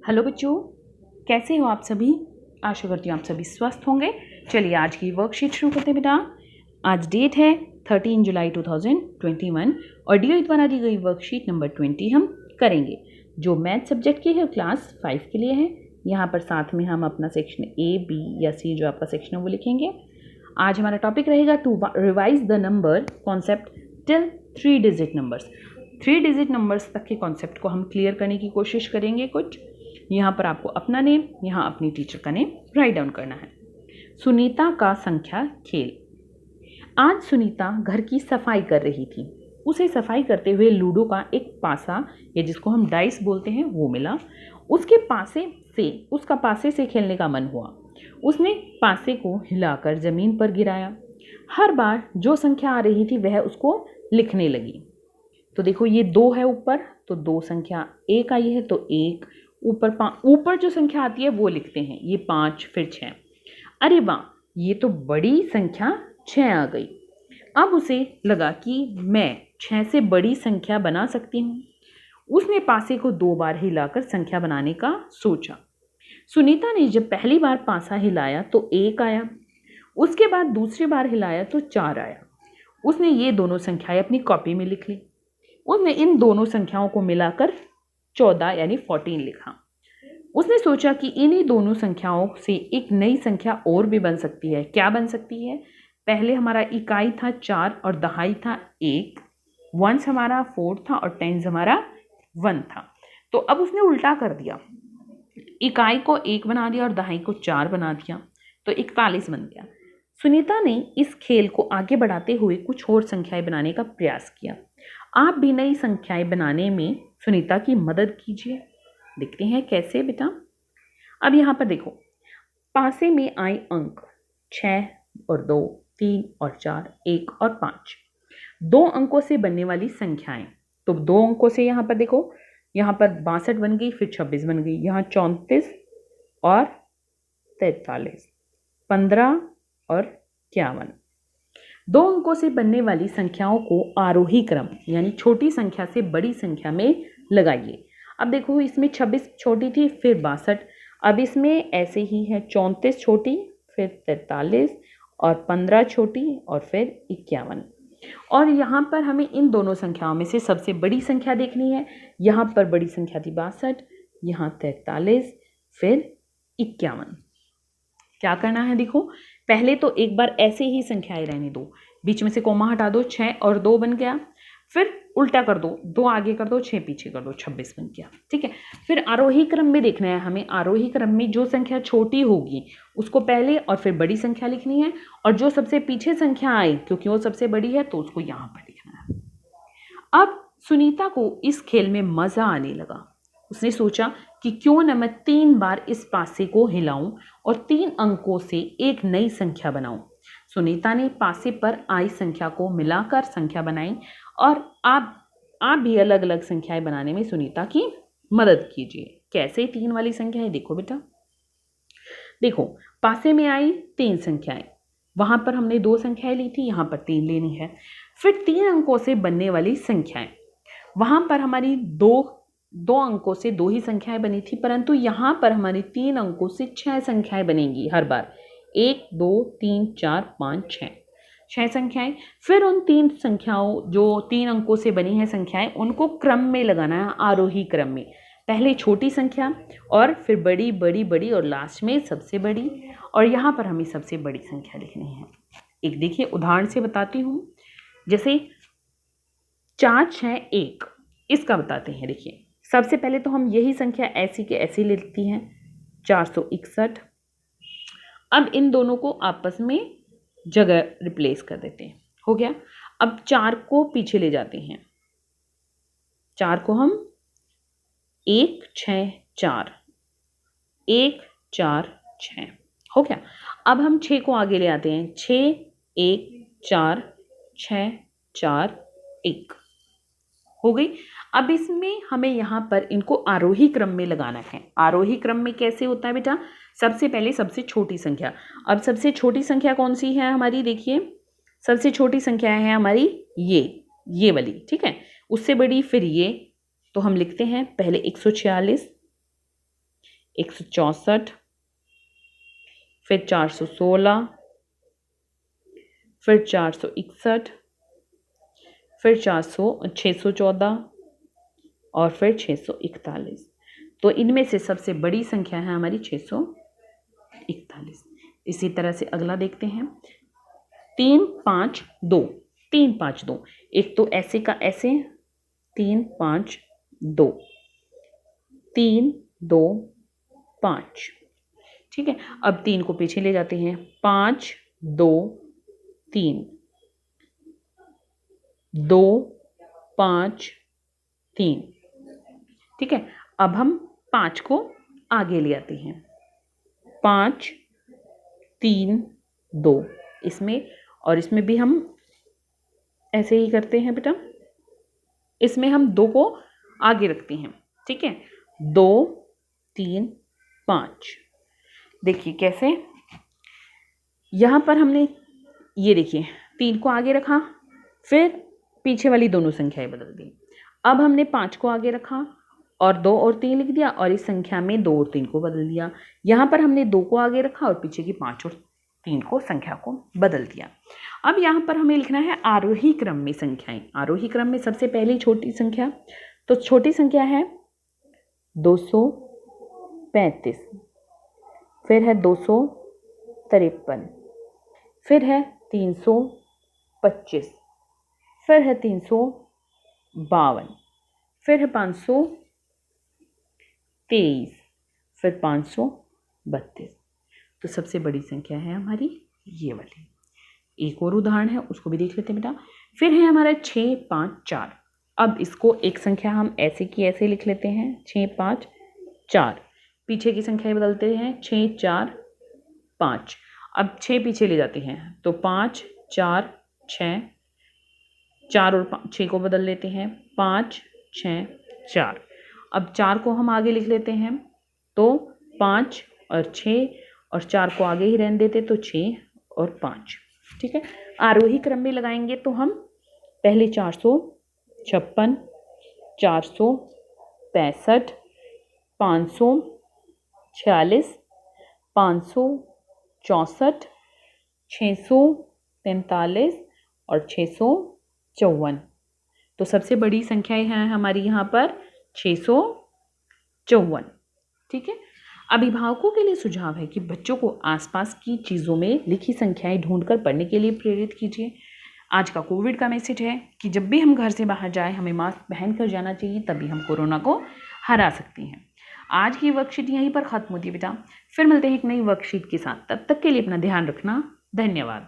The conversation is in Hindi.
हेलो बच्चों, कैसे हो आप सभी। आशा करती हूँ आप सभी स्वस्थ होंगे। चलिए आज की वर्कशीट शुरू करते हैं बेटा। आज डेट है 13 जुलाई 2021 और डीओ द्वारा दी गई वर्कशीट नंबर 20 हम करेंगे, जो मैथ सब्जेक्ट की है, क्लास 5 के लिए है। यहाँ पर साथ में हम अपना सेक्शन ए, बी या सी जो आपका सेक्शन है वो लिखेंगे। आज हमारा टॉपिक रहेगा to revise the number concept till 3 digit numbers. 3 digit numbers तक के कॉन्सेप्ट को हम क्लियर करने की कोशिश करेंगे। कुछ यहाँ पर आपको अपना नेम, यहाँ अपनी टीचर का नेम राइट डाउन करना है। सुनीता का संख्या खेल। आज सुनीता घर की सफाई कर रही थी। उसे सफाई करते हुए लूडो का एक पासा, या जिसको हम डाइस बोलते हैं, वो मिला। उसका पासे से खेलने का मन हुआ। उसने पासे को हिलाकर जमीन पर गिराया। हर बार जो संख्या आ रही थी वह उसको लिखने लगी। तो देखो ये 2 है ऊपर, तो 2 संख्या 1 आई है, तो 1 ऊपर जो संख्या आती है वो लिखते हैं। ये 5 फिर 6। अरे वाह, ये तो बड़ी संख्या 6 आ गई। अब उसे लगा कि मैं 6 से बड़ी संख्या बना सकती हूँ। उसने पासे को 2 बार हिलाकर संख्या बनाने का सोचा। सुनीता ने जब पहली बार पासा हिलाया तो 1 आया। उसके बाद दूसरी बार हिलाया तो 4 आया। उसने ये दोनों संख्याएं अपनी कॉपी में लिख ली। उसने इन दोनों संख्याओं को मिलाकर 14 यानी 14 लिखा। उसने सोचा कि इन्हीं दोनों संख्याओं से एक नई संख्या और भी बन सकती है। क्या बन सकती है? पहले हमारा इकाई था 4 और दहाई था 1, वंस हमारा 4 था और टेंस हमारा 1 था। तो अब उसने उल्टा कर दिया, इकाई को 1 बना दिया और दहाई को 4 बना दिया, तो 41 बन गया। सुनीता ने इस खेल को आगे बढ़ाते हुए कुछ और संख्याएं बनाने का प्रयास किया। आप भी नई संख्याएं बनाने में सुनीता की मदद कीजिए। देखते हैं कैसे बेटा। अब यहाँ पर देखो, पासे में आए अंक 6 और 2, 3 और 4, 1 और 5। 2 अंकों से बनने वाली संख्याएं, तो 2 अंकों से यहाँ पर देखो, यहाँ पर 62 बन गई, फिर 26 बन गई, यहाँ 34 और 43, 15 और 51। 2 अंकों से बनने वाली संख्याओं को आरोही क्रम यानी छोटी संख्या से बड़ी संख्या में लगाइए। अब देखो, इसमें 26 छोटी थी, फिर 62। अब इसमें ऐसे ही है, 34 छोटी, फिर 43 और 15 छोटी और फिर 51। और यहाँ पर हमें इन दोनों संख्याओं में से सबसे बड़ी संख्या देखनी है। यहाँ पर बड़ी संख्या थी 62, यहाँ 43, फिर 51। क्या करना है? देखो, पहले तो एक बार ऐसे ही संख्याएं रहने दो, बीच में से कोमा हटा दो, 6 और 2 बन गया। फिर उल्टा कर दो, 2 आगे कर दो, 6 पीछे कर दो, 26 बन गया। ठीक है। फिर आरोही क्रम में देखना है हमें। आरोही क्रम में जो संख्या छोटी होगी उसको पहले और फिर बड़ी संख्या लिखनी है, और जो सबसे पीछे संख्या आई क्योंकि वो सबसे बड़ी है तो उसको यहाँ पर लिखना है। अब सुनीता को इस खेल में मजा आने लगा। उसने सोचा कि क्यों न मैं 3 बार इस पासे को हिलाऊं और 3 अंकों से एक नई संख्या बनाऊं। सुनीता ने पासे पर आई संख्या को मिलाकर संख्या बनाई, और आप भी अलग अलग संख्याएं बनाने में सुनीता की मदद कीजिए। कैसे 3 वाली संख्या है? देखो बेटा, देखो, पासे में आई 3 संख्याएं, वहां पर हमने 2 संख्याएं ली थी, यहाँ पर 3 लेनी है। फिर 3 अंकों से बनने वाली संख्याएं, वहां पर हमारी दो अंकों से 2 ही संख्याएं बनी थी, परंतु यहाँ पर हमारी 3 अंकों से 6 संख्याएं बनेंगी हर बार। 1, 2, 3, 4, 5, 6 संख्याएं। फिर उन 3 संख्याओं, जो 3 अंकों से बनी है संख्याएं, उनको क्रम में लगाना है, आरोही क्रम में। पहले छोटी संख्या और फिर बड़ी बड़ी बड़ी और लास्ट में सबसे बड़ी, और यहाँ पर हमें सबसे बड़ी संख्या लिखनी है। एक देखिए उदाहरण से बताती हूँ। जैसे 4, 6, 1, इसका बताते हैं। देखिए, सबसे पहले तो हम यही संख्या ऐसी के ऐसी लेती हैं, 461। अब इन दोनों को आपस में जगह रिप्लेस कर देते हैं। हो गया। अब 4 को पीछे ले जाते हैं, 4 को हम 1, 6, 4, 1, 4, 6। हो गया। अब हम 6 को आगे ले आते हैं, 6, 1, 4, 6, 4, 1। हो गई। अब इसमें हमें यहाँ पर इनको आरोही क्रम में लगाना है। आरोही क्रम में कैसे होता है बेटा? सबसे पहले सबसे छोटी संख्या। अब सबसे छोटी संख्या कौन सी है हमारी? देखिए, सबसे छोटी संख्या है हमारी ये वाली। ठीक है। उससे बड़ी फिर ये, तो हम लिखते हैं पहले 146, 164, फिर 416, फिर 461, फिर 614 और फिर 641। तो इनमें से सबसे बड़ी संख्या है हमारी 641। इसी तरह से अगला देखते हैं 3 5 2, 3 5 2। एक तो ऐसे का ऐसे 3 5 2, 3 2 5। ठीक है, अब 3 को पीछे ले जाते हैं 5 2 3, 2 5 3। ठीक है, अब हम 5 को आगे ले आते हैं 5 3 2। इसमें और इसमें भी हम ऐसे ही करते हैं बेटा, इसमें हम 2 को आगे रखते हैं। ठीक है, 2 3 5। देखिए कैसे, यहाँ पर हमने ये देखिए 3 को आगे रखा, फिर पीछे वाली दोनों संख्याएं बदल दी। अब हमने 5 को आगे रखा और 2 और 3 लिख दिया और इस संख्या में 2 और 3 को बदल दिया। यहाँ पर हमने 2 को आगे रखा और पीछे की 5 और 3 को संख्या को बदल दिया। अब यहाँ पर हमें लिखना है आरोही क्रम में संख्याएं। आरोही क्रम में सबसे पहली छोटी संख्या, तो छोटी संख्या है 235, फिर है 253, फिर है 325, फिर है 352, फिर है 523, फिर 532। तो सबसे बड़ी संख्या है हमारी ये वाली। एक और उदाहरण है, उसको भी देख लेते हैं बेटा। फिर है हमारा 6 5 4। अब इसको एक संख्या हम ऐसे की ऐसे लिख लेते हैं 6 5 4। पीछे की संख्याएं बदलते हैं 6 4 5। अब 6 पीछे ले जाते हैं तो 5 4 6, 4 और 6 को बदल लेते हैं 5 6 4। अब 4 को हम आगे लिख लेते हैं तो 5 और 6 और 4 को आगे ही रहने देते तो 6 और 5। ठीक है, आरोही क्रम में लगाएंगे तो हम पहले 456, 465, 546, 564, 643 और 654। तो सबसे बड़ी संख्याएं हैं हमारी यहाँ पर 654। ठीक है, अभिभावकों के लिए सुझाव है कि बच्चों को आसपास की चीज़ों में लिखी संख्याएं ढूंढकर पढ़ने के लिए प्रेरित कीजिए। आज का कोविड का मैसेज है कि जब भी हम घर से बाहर जाएं हमें मास्क पहनकर जाना चाहिए, तभी हम कोरोना को हरा सकते हैं। आज की वर्कशीट यहीं पर ख़त्म होती है बेटा, फिर मिलते हैं एक नई वर्कशीट के साथ। तब तक के लिए अपना ध्यान रखना। धन्यवाद।